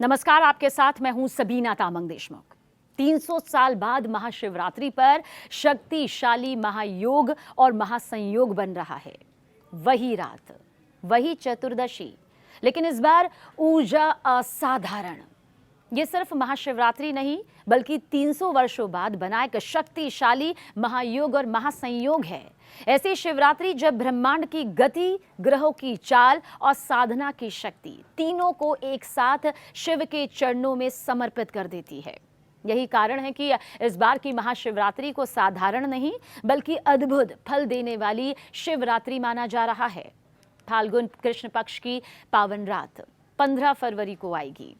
नमस्कार, आपके साथ मैं हूं सबीना तामंग देशमुख। 300 साल बाद महाशिवरात्रि पर शक्तिशाली महायोग और महासंयोग बन रहा है। वही रात, वही चतुर्दशी, लेकिन इस बार ऊर्जा असाधारण। ये सिर्फ महाशिवरात्रि नहीं बल्कि 300 वर्षों बाद बना एक शक्तिशाली महायोग और महासंयोग है। ऐसी शिवरात्रि जब ब्रह्मांड की गति, ग्रहों की चाल और साधना की शक्ति तीनों को एक साथ शिव के चरणों में समर्पित कर देती है। यही कारण है कि इस बार की महाशिवरात्रि को साधारण नहीं बल्कि अद्भुत फल देने वाली शिवरात्रि माना जा रहा है। फाल्गुन कृष्ण पक्ष की पावन रात 15 फरवरी को आएगी।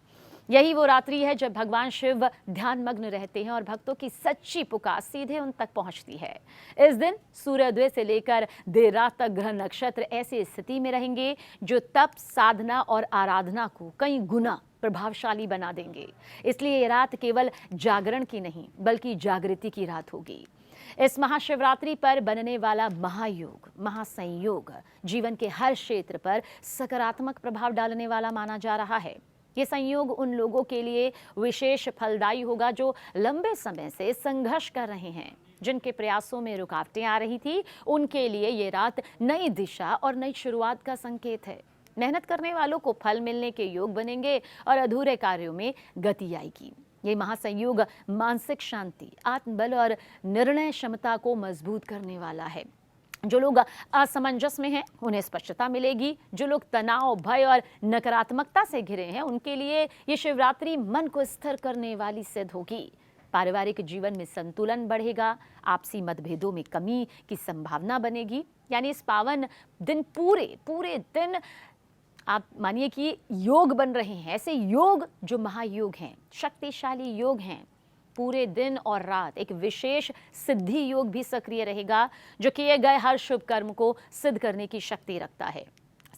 यही वो रात्रि है जब भगवान शिव ध्यान मग्न रहते हैं और भक्तों की सच्ची पुकार सीधे उन तक पहुंचती है। इस दिन सूर्योदय से लेकर देर रात तक ग्रह नक्षत्र ऐसी स्थिति में रहेंगे जो तप, साधना और आराधना को कई गुना प्रभावशाली बना देंगे। इसलिए ये रात केवल जागरण की नहीं बल्कि जागृति की रात होगी। इस महाशिवरात्रि पर बनने वाला महायोग, महासंयोग जीवन के हर क्षेत्र पर सकारात्मक प्रभाव डालने वाला माना जा रहा है। ये संयोग उन लोगों के लिए विशेष फलदायी होगा जो लंबे समय से संघर्ष कर रहे हैं, जिनके प्रयासों में रुकावटें आ रही थी। उनके लिए ये रात नई दिशा और नई शुरुआत का संकेत है। मेहनत करने वालों को फल मिलने के योग बनेंगे और अधूरे कार्यों में गति आएगी। ये महासंयोग मानसिक शांति, आत्मबल और निर्णय क्षमता को मजबूत करने वाला है। जो लोग असमंजस में हैं उन्हें स्पष्टता मिलेगी। जो लोग तनाव, भय और नकारात्मकता से घिरे हैं उनके लिए ये शिवरात्रि मन को स्थिर करने वाली सिद्ध होगी। पारिवारिक जीवन में संतुलन बढ़ेगा, आपसी मतभेदों में कमी की संभावना बनेगी। यानी इस पावन दिन पूरे दिन आप मानिए कि योग बन रहे हैं। ऐसे योग जो महायोग हैं, शक्तिशाली योग हैं। पूरे दिन और रात एक विशेष सिद्धि योग भी सक्रिय रहेगा जो किए गए हर शुभ कर्म को सिद्ध करने की शक्ति रखता है।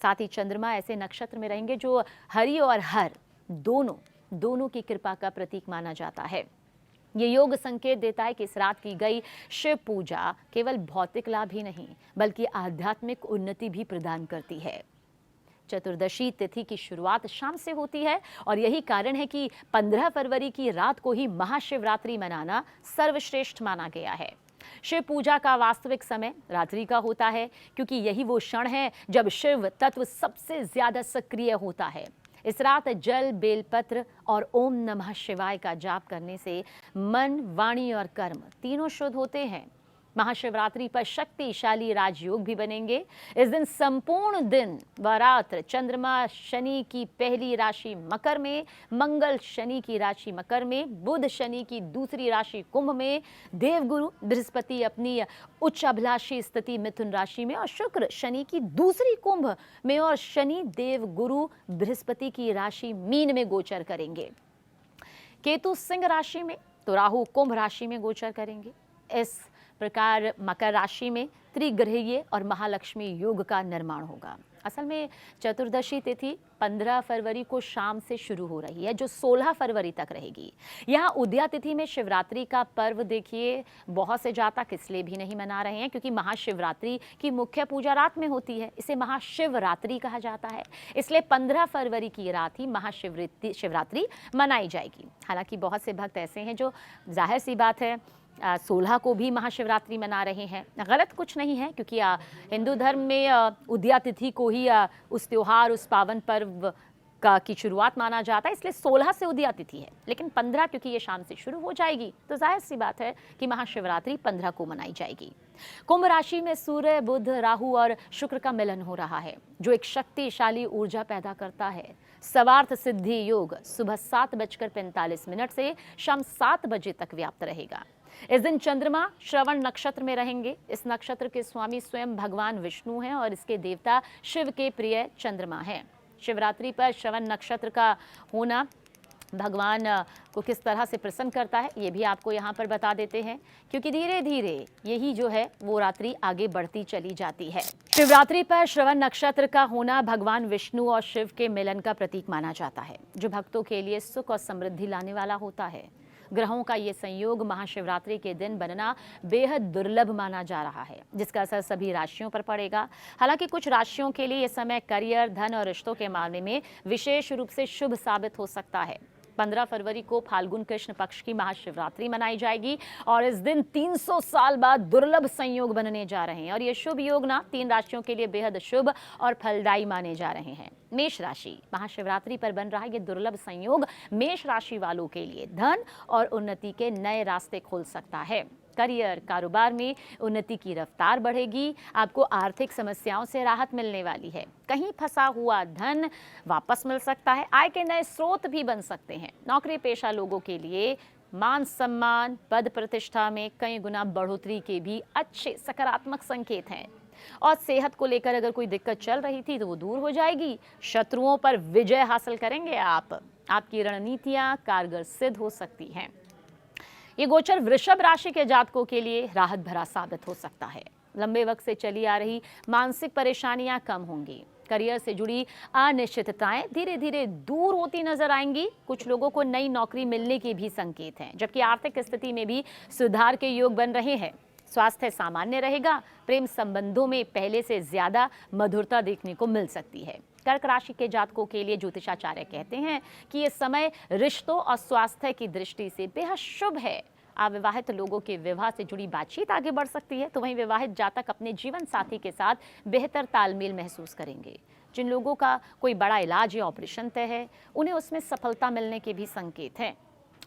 साथ ही चंद्रमा ऐसे नक्षत्र में रहेंगे जो हरि और हर दोनों की कृपा का प्रतीक माना जाता है। ये योग संकेत देता है कि इस रात की गई शिव पूजा केवल भौतिक लाभ ही नहीं बल्कि आध्यात्मिक उन्नति भी प्रदान करती है। चतुर्दशी तिथि की शुरुआत शाम से होती है और यही कारण है कि 15 फरवरी की रात को ही महाशिवरात्रि मनाना सर्वश्रेष्ठ माना गया है। शिव पूजा का वास्तविक समय रात्रि का होता है क्योंकि यही वो क्षण है जब शिव तत्व सबसे ज्यादा सक्रिय होता है। इस रात जल, बेलपत्र और ओम नमः शिवाय का जाप करने से मन, वाणी और कर्म तीनों शुद्ध होते हैं। महाशिवरात्रि पर शक्तिशाली राजयोग भी बनेंगे। इस दिन संपूर्ण दिन व रात चंद्रमा शनि की पहली राशि मकर में, मंगल शनि की राशि मकर में, बुध शनि की दूसरी राशि कुंभ में, देवगुरु बृहस्पति अपनी उच्च अभिलाषी स्थिति मिथुन राशि में और शुक्र शनि की दूसरी कुंभ में और शनि देवगुरु बृहस्पति की राशि मीन में गोचर करेंगे। केतु सिंह राशि में तो राहु कुंभ राशि में गोचर करेंगे। इस प्रकार मकर राशि में त्रिग्रहीय और महालक्ष्मी योग का निर्माण होगा। असल में चतुर्दशी तिथि 15 फरवरी को शाम से शुरू हो रही है जो 16 फरवरी तक रहेगी। यहाँ उदया तिथि में शिवरात्रि का पर्व देखिए बहुत से जातक इसलिए भी नहीं मना रहे हैं क्योंकि महाशिवरात्रि की मुख्य पूजा रात में होती है। इसे महाशिवरात्रि कहा जाता है। इसलिए 15 फरवरी की रात ही महाशिवरात्रि मनाई जाएगी। हालांकि बहुत से भक्त ऐसे हैं जो जाहिर सी बात है 16 को भी महाशिवरात्रि मना रहे हैं। गलत कुछ नहीं है क्योंकि हिंदू धर्म में उदया तिथि को ही उस त्योहार, उस पावन पर्व की शुरुआत माना जाता है। इसलिए 16 से उदया तिथि है, लेकिन 15 क्योंकि ये शाम से शुरू हो जाएगी तो जाहिर सी बात है कि महाशिवरात्रि 15 को मनाई जाएगी। कुंभ राशि में सूर्य, बुध, राहु और शुक्र का मिलन हो रहा है जो एक शक्तिशाली ऊर्जा पैदा करता है। सर्वार्थ सिद्धि योग सुबह 7:45 से शाम 7 बजे तक व्याप्त रहेगा। इस दिन चंद्रमा श्रवण नक्षत्र में रहेंगे। इस नक्षत्र के स्वामी स्वयं भगवान विष्णु हैं और इसके देवता शिव के प्रिय चंद्रमा हैं। शिवरात्रि पर श्रवण नक्षत्र का होना भगवान को किस तरह से प्रसन्न करता है ये भी आपको यहाँ पर बता देते हैं क्योंकि धीरे धीरे यही जो है वो रात्रि आगे बढ़ती चली जाती है। शिवरात्रि पर श्रवण नक्षत्र का होना भगवान विष्णु और शिव के मिलन का प्रतीक माना जाता है जो भक्तों के लिए सुख और समृद्धि लाने वाला होता है। ग्रहों का ये संयोग महाशिवरात्रि के दिन बनना बेहद दुर्लभ माना जा रहा है, जिसका असर सभी राशियों पर पड़ेगा। हालांकि कुछ राशियों के लिए यह समय करियर, धन और रिश्तों के मामले में विशेष रूप से शुभ साबित हो सकता है। 15 फरवरी को फाल्गुन कृष्ण पक्ष की महाशिवरात्रि मनाई जाएगी और इस दिन 300 साल बाद दुर्लभ संयोग बनने जा रहे हैं और ये शुभ योग ना 3 राशियों के लिए बेहद शुभ और फलदायी माने जा रहे हैं। मेष राशि, महाशिवरात्रि पर बन रहा ये दुर्लभ संयोग मेष राशि वालों के लिए धन और उन्नति के नए रास्ते खोल सकता है। करियर, कारोबार में उन्नति की रफ्तार बढ़ेगी। आपको आर्थिक समस्याओं से राहत मिलने वाली है। कहीं फंसा हुआ धन वापस मिल सकता है। आय के नए स्रोत भी बन सकते हैं। नौकरी पेशा लोगों के लिए मान सम्मान, पद प्रतिष्ठा में कई गुना बढ़ोतरी के भी अच्छे सकारात्मक संकेत हैं। और सेहत को लेकर अगर कोई दिक्कत चल रही थी तो वो दूर हो जाएगी। शत्रुओं पर विजय हासिल करेंगे आप। आपकी रणनीतियां कारगर सिद्ध हो सकती हैं। ये गोचर वृषभ राशि के जातकों के लिए राहत भरा साबित हो सकता है। लंबे वक्त से चली आ रही मानसिक परेशानियां कम होंगी। करियर से जुड़ी अनिश्चितताएं धीरे धीरे दूर होती नजर आएंगी। कुछ लोगों को नई नौकरी मिलने के भी संकेत हैं, जबकि आर्थिक स्थिति में भी सुधार के योग बन रहे हैं। स्वास्थ्य सामान्य रहेगा। प्रेम संबंधों में पहले से ज्यादा मधुरता देखने को मिल सकती है। कर्क राशि के जातकों के लिए ज्योतिषाचार्य कहते हैं कि ये समय रिश्तों और स्वास्थ्य की दृष्टि से बेहद शुभ है। अविवाहित लोगों के विवाह से जुड़ी बातचीत आगे बढ़ सकती है, तो वहीं विवाहित जातक अपने जीवन साथी के साथ बेहतर तालमेल महसूस करेंगे। जिन लोगों का कोई बड़ा इलाज या ऑपरेशन तय है, उन्हें उसमें सफलता मिलने के भी संकेत हैं।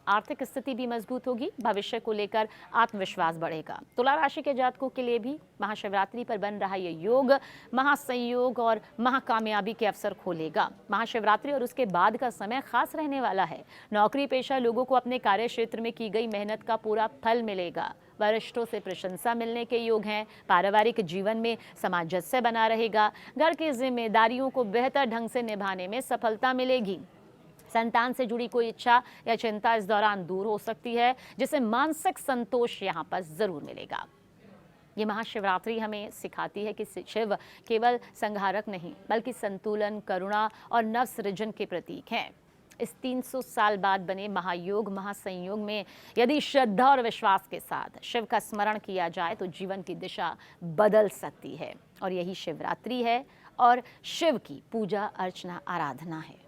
आर्थिक स्थिति भी मजबूत होगी। भविष्य को लेकर आत्मविश्वास बढ़ेगा। तुला राशि के जातकों के लिए भी महाशिवरात्रि पर बन रहा यह योग महासंयोग और महाकामयाबी के अवसर खोलेगा। महाशिवरात्रि और उसके बाद का समय खास रहने वाला है। नौकरी पेशा लोगों को अपने कार्य क्षेत्र में की गई मेहनत का पूरा फल मिलेगा। वरिष्ठों से प्रशंसा मिलने के योग हैं। पारिवारिक जीवन में सामंजस्य बना रहेगा। घर की जिम्मेदारियों को बेहतर ढंग से निभाने में सफलता मिलेगी। संतान से जुड़ी कोई इच्छा या चिंता इस दौरान दूर हो सकती है, जिससे मानसिक संतोष यहाँ पर जरूर मिलेगा। ये महाशिवरात्रि हमें सिखाती है कि शिव केवल संहारक नहीं, बल्कि संतुलन, करुणा और नव सृजन के प्रतीक हैं। इस 300 साल बाद बने महायोग महासंयोग में यदि श्रद्धा और विश्वास के साथ शिव का स्मरण किया जाए तो जीवन की दिशा बदल सकती है। और यही शिवरात्रि है और शिव की पूजा अर्चना आराधना है।